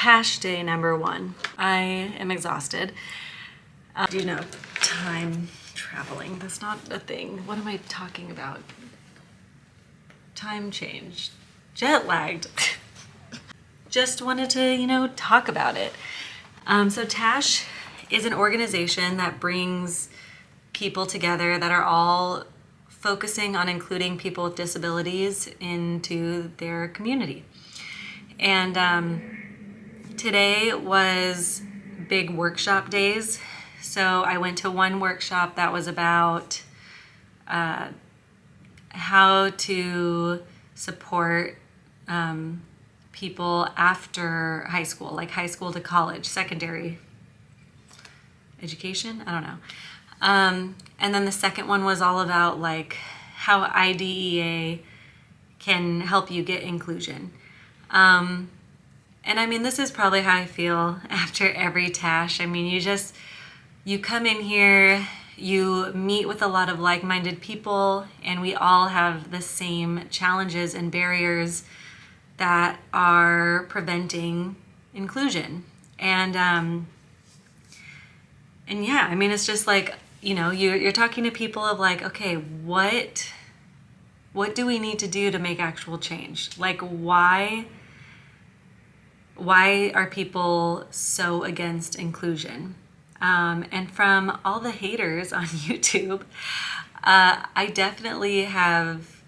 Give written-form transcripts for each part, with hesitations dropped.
TASH day number 1. I am exhausted. Do you know time traveling? That's not a thing. What am I talking about? Time change. Jet lagged. Just wanted to, talk about it. So TASH is an organization that brings people together that are all focusing on including people with disabilities into their community. And today was big workshop days. So I went to one workshop that was about how to support people after high school, like high school to college, secondary education, I don't know. And then the second one was all about like how IDEA can help you get inclusion. And I mean, this is probably how I feel after every TASH. I mean, you come in here, you meet with a lot of like-minded people, and we all have the same challenges and barriers that are preventing inclusion. And yeah, I mean, it's just like, you're talking to people of like, okay, what do we need to do to make actual change? Like, why are people so against inclusion? And from all the haters on YouTube, I definitely have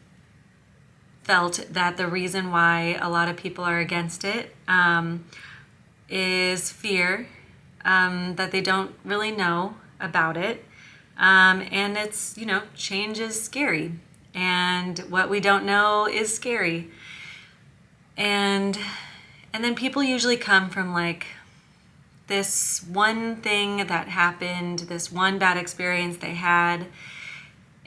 felt that the reason why a lot of people are against it is fear, that they don't really know about it. And it's, change is scary. And what we don't know is scary. And then people usually come from like this one thing that happened, this one bad experience they had.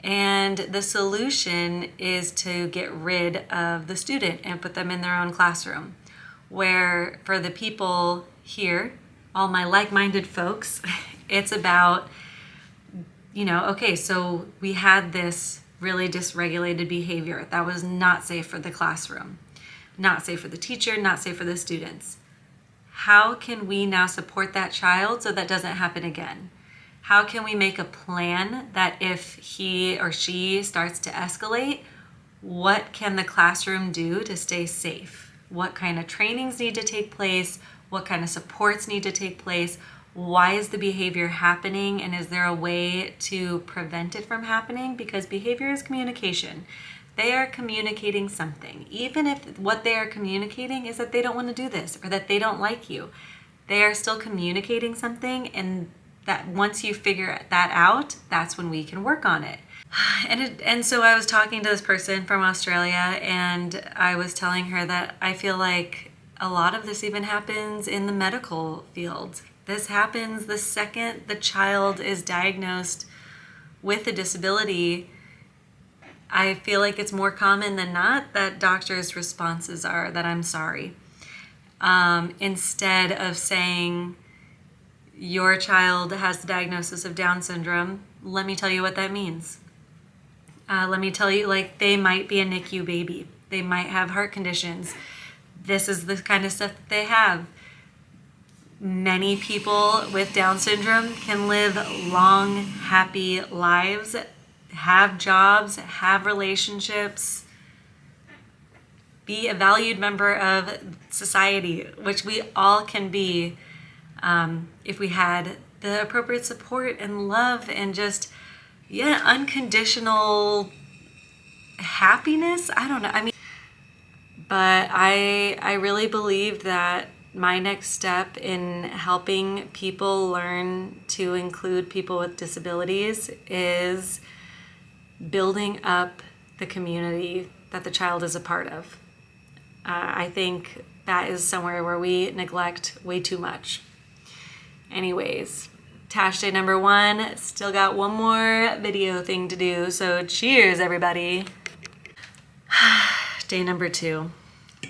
And the solution is to get rid of the student and put them in their own classroom. Where for the people here, all my like-minded folks, it's about, okay, so we had this really dysregulated behavior that was not safe for the classroom, not safe for the teacher, not safe for the students. How can we now support that child so that doesn't happen again? How can we make a plan that if he or she starts to escalate, what can the classroom do to stay safe? What kind of trainings need to take place? What kind of supports need to take place? Why is the behavior happening? And is there a way to prevent it from happening? Because behavior is communication. They are communicating something. Even if what they are communicating is that they don't want to do this or that they don't like you, they are still communicating something, and that once you figure that out, that's when we can work on it. And so I was talking to this person from Australia, and I was telling her that I feel like a lot of this even happens in the medical field. This happens the second the child is diagnosed with a disability. I feel like it's more common than not that doctors' responses are that I'm sorry. Instead of saying, your child has the diagnosis of Down syndrome, let me tell you what that means. Let me tell you, like, they might be a NICU baby. They might have heart conditions. This is the kind of stuff that they have. Many people with Down syndrome can live long, happy lives, have jobs, have relationships, be a valued member of society, which we all can be if we had the appropriate support and love and just, unconditional happiness. I don't know. I mean, but I really believe that my next step in helping people learn to include people with disabilities is building up the community that the child is a part of. I think that is somewhere where we neglect way too much. Anyways, TASH day number 1, still got one more video thing to do, so cheers everybody. Day number 2,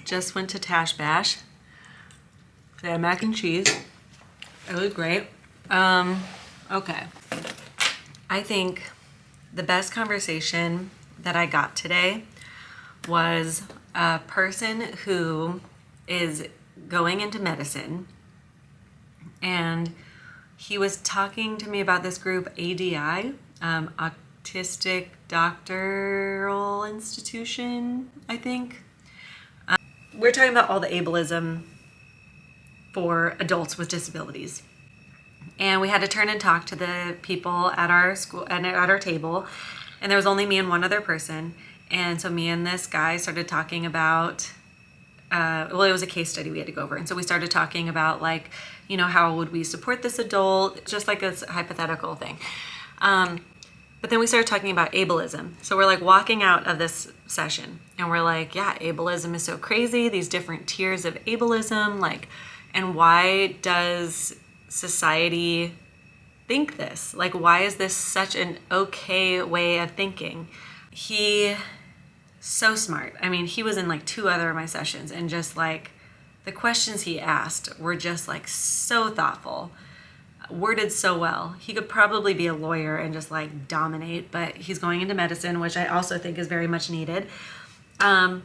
just went to TASH Bash. They had mac and cheese. It was great. Okay. I think the best conversation that I got today was a person who is going into medicine, and he was talking to me about this group, ADI, Autistic Doctoral Institution, I think. We're talking about all the ableism for adults with disabilities. And we had to turn and talk to the people at our school and at our table. And there was only me and one other person. And so me and this guy started talking about, it was a case study we had to go over. And so we started talking about, like, you know, how would we support this adult? Just like a hypothetical thing. But then we started talking about ableism. So we're like walking out of this session and we're like, yeah, ableism is so crazy. These different tiers of ableism, like, and why does society think this? Like, why is this such an okay way of thinking? He, so smart. I mean, he was in like 2 other of my sessions, and just like the questions he asked were just like so thoughtful, worded so well. He could probably be a lawyer and just like dominate, but he's going into medicine, which I also think is very much needed. And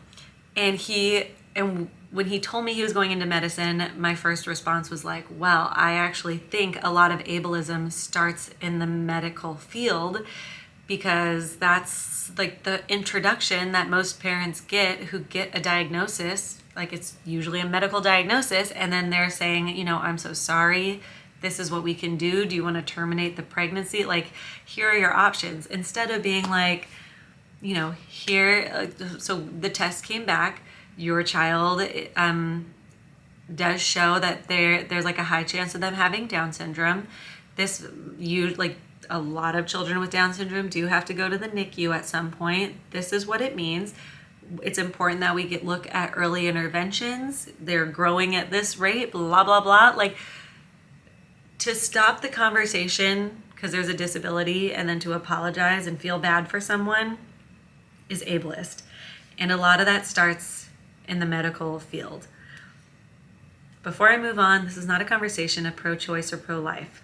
when he told me he was going into medicine, my first response was like, well, I actually think a lot of ableism starts in the medical field, because that's like the introduction that most parents get who get a diagnosis. Like, it's usually a medical diagnosis, and then they're saying, you know, I'm so sorry, this is what we can do. Do you want to terminate the pregnancy? Like, here are your options. Instead of being like, you know, here, so the test came back. Your child does show that there's like a high chance of them having Down syndrome. A lot of children with Down syndrome do have to go to the NICU at some point. This is what it means. It's important that we look at early interventions. They're growing at this rate, blah, blah, blah. Like, to stop the conversation because there's a disability and then to apologize and feel bad for someone is ableist. And a lot of that starts in the medical field. Before I move on, this is not a conversation of pro-choice or pro-life.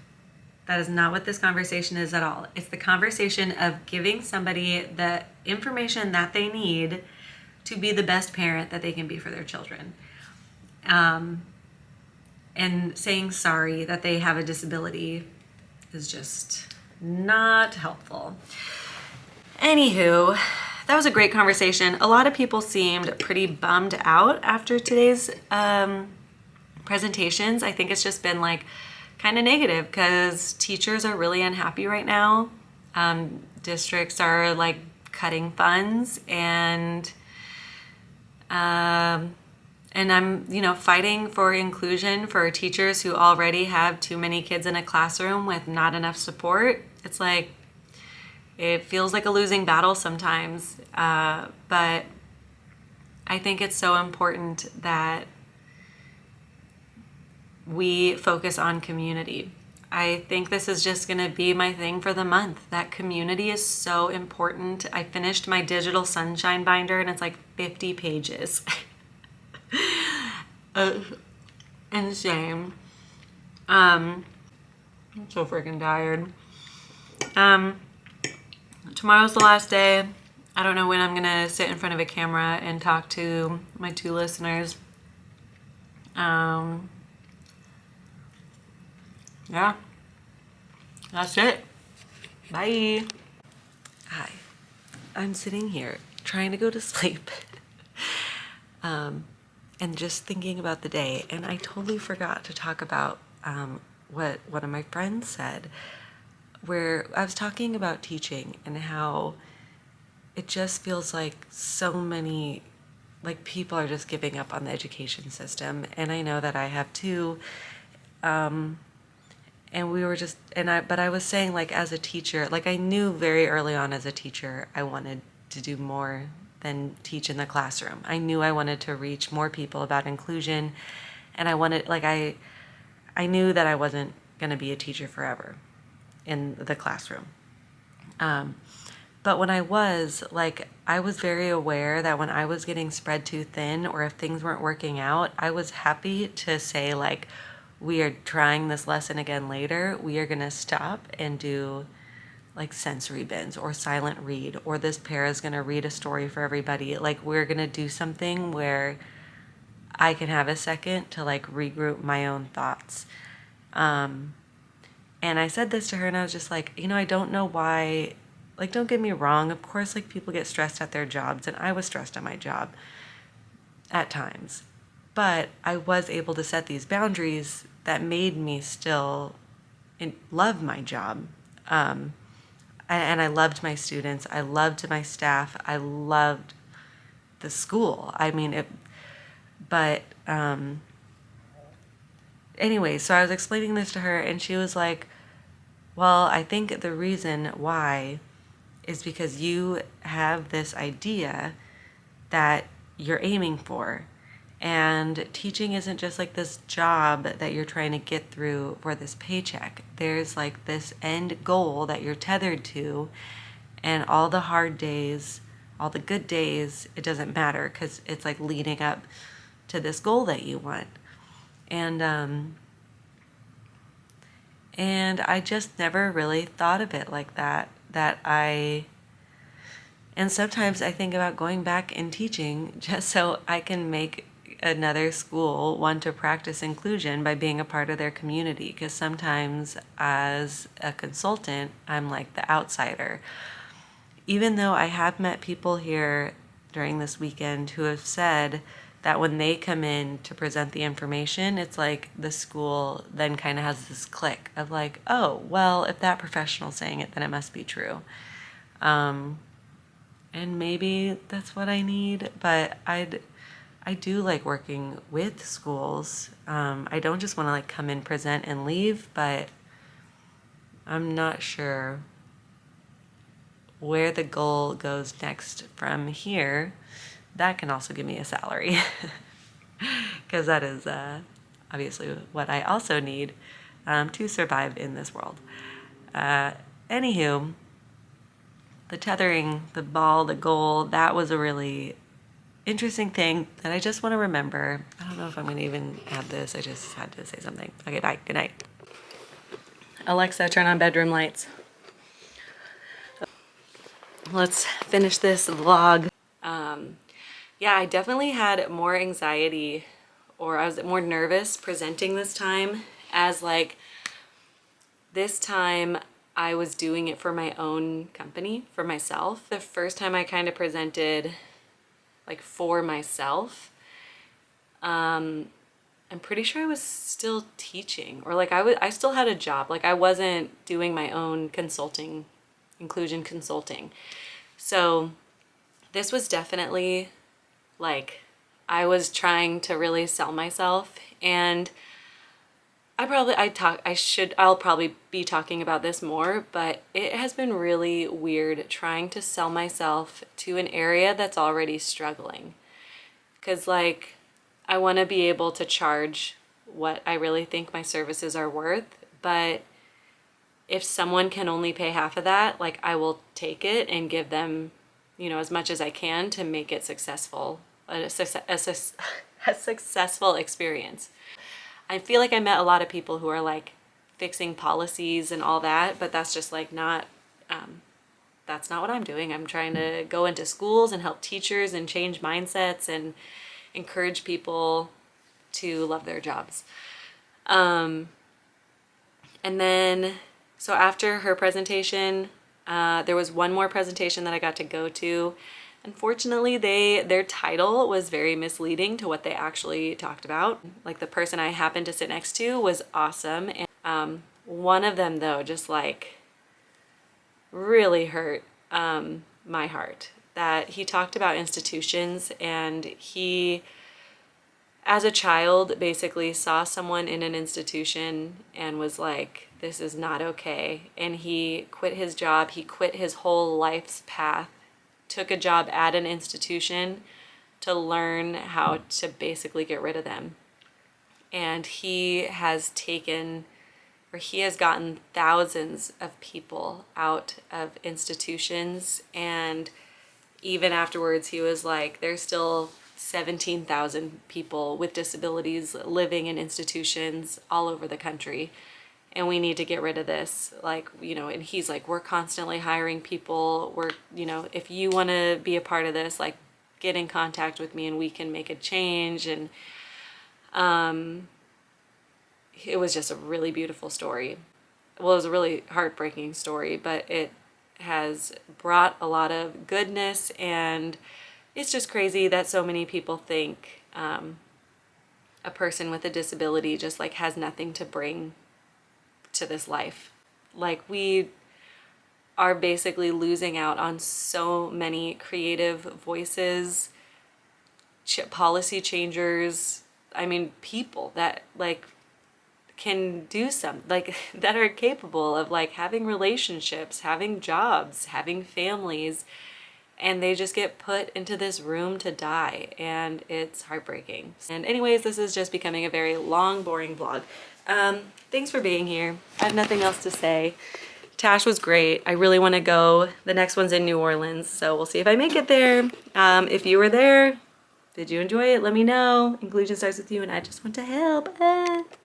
That is not what this conversation is at all. It's the conversation of giving somebody the information that they need to be the best parent that they can be for their children. And saying sorry that they have a disability is just not helpful. Anywho, that was a great conversation. A lot of people seemed pretty bummed out after today's presentations. I think it's just been like kind of negative because teachers are really unhappy right now. Districts are like cutting funds, and I'm, you know, fighting for inclusion for teachers who already have too many kids in a classroom with not enough support. It's like, it feels like a losing battle sometimes, but I think it's so important that we focus on community. I think this is just going to be my thing for the month. That community is so important. I finished my digital sunshine binder and it's like 50 pages. Insane. I'm so freaking tired. Tomorrow's the last day. I don't know when I'm gonna sit in front of a camera and talk to my 2 listeners. Yeah, that's it. Bye. Hi, I'm sitting here trying to go to sleep and just thinking about the day, and I totally forgot to talk about what one of my friends said, where I was talking about teaching and how it just feels like so many like people are just giving up on the education system, and I know that I have too. And we were just, but I was saying, like, as a teacher, like, I knew very early on as a teacher I wanted to do more than teach in the classroom. I knew I wanted to reach more people about inclusion, and I wanted, like, I knew that I wasn't going to be a teacher forever in the classroom. But when I was very aware that when I was getting spread too thin, or if things weren't working out, I was happy to say, like, we are trying this lesson again later. We are going to stop and do like sensory bins or silent read, or this para is going to read a story for everybody. Like, we're going to do something where I can have a second to like regroup my own thoughts. And I said this to her and I was just like, you know, I don't know why, like, don't get me wrong. Of course, like people get stressed at their jobs and I was stressed at my job at times, but I was able to set these boundaries that made me still love my job. And I loved my students. I loved my staff. I loved the school. I mean, but anyway, so I was explaining this to her and she was like, well, I think the reason why is because you have this idea that you're aiming for. And teaching isn't just like this job that you're trying to get through for this paycheck. There's like this end goal that you're tethered to, and all the hard days, all the good days, it doesn't matter because it's like leading up to this goal that you want. And I just never really thought of it like that. And sometimes I think about going back and teaching just so I can make another school want to practice inclusion by being a part of their community. Because sometimes as a consultant, I'm like the outsider. Even though I have met people here during this weekend who have said that when they come in to present the information, it's like the school then kind of has this click of like, oh, well, if that professional's saying it, then it must be true. And maybe that's what I need, but I do like working with schools. I don't just want to like come in, present, and leave, but I'm not sure where the goal goes next from here. That can also give me a salary because that is obviously what I also need to survive in this world. Anywho, the tethering, the ball, the goal, that was a really interesting thing that I just want to remember. I don't know if I'm going to even add this. I just had to say something. Okay, bye. Good night. Alexa, turn on bedroom lights. Let's finish this vlog. Yeah, I definitely had more anxiety, or I was more nervous presenting this time, as like this time I was doing it for my own company, for myself. The first time I kind of presented like for myself, I'm pretty sure I was still teaching, or like I still had a job. Like I wasn't doing my own consulting, inclusion consulting. So this was definitely like I was trying to really sell myself, and I'll probably be talking about this more, but it has been really weird trying to sell myself to an area that's already struggling. Because like I want to be able to charge what I really think my services are worth, but if someone can only pay half of that, like I will take it and give them, you know, as much as I can to make it successful, a successful experience. I feel like I met a lot of people who are like fixing policies and all that, but that's just like not, that's not what I'm doing. I'm trying to go into schools and help teachers and change mindsets and encourage people to love their jobs. And then, so after her presentation, there was one more presentation that I got to go to. Unfortunately, their title was very misleading to what they actually talked about. Like the person I happened to sit next to was awesome. And one of them though, just like really hurt my heart, that he talked about institutions, and he, as a child, basically saw someone in an institution and was like, this is not okay. And he quit his job. He quit his whole life's path, took a job at an institution to learn how to basically get rid of them. And he has gotten thousands of people out of institutions. And even afterwards, he was like, there's still 17,000 people with disabilities living in institutions all over the country, and we need to get rid of this. Like, you know, and he's like, we're constantly hiring people. We're, you know, if you want to be a part of this, like get in contact with me and we can make a change. And It was just a really beautiful story. Well, it was a really heartbreaking story, but it has brought a lot of goodness, and it's just crazy that so many people think a person with a disability just like has nothing to bring to this life. Like, we are basically losing out on so many creative voices, policy changers, I mean, people that like can do some like that are capable of like having relationships, having jobs, having families, and they just get put into this room to die, and it's heartbreaking. And anyways, this is just becoming a very long, boring vlog. Thanks for being here. I have nothing else to say. TASH was great. I really want to go. The next one's in New Orleans, so we'll see if I make it there. If you were there, did you enjoy it? Let me know. Inclusion starts with you, and I just want to help.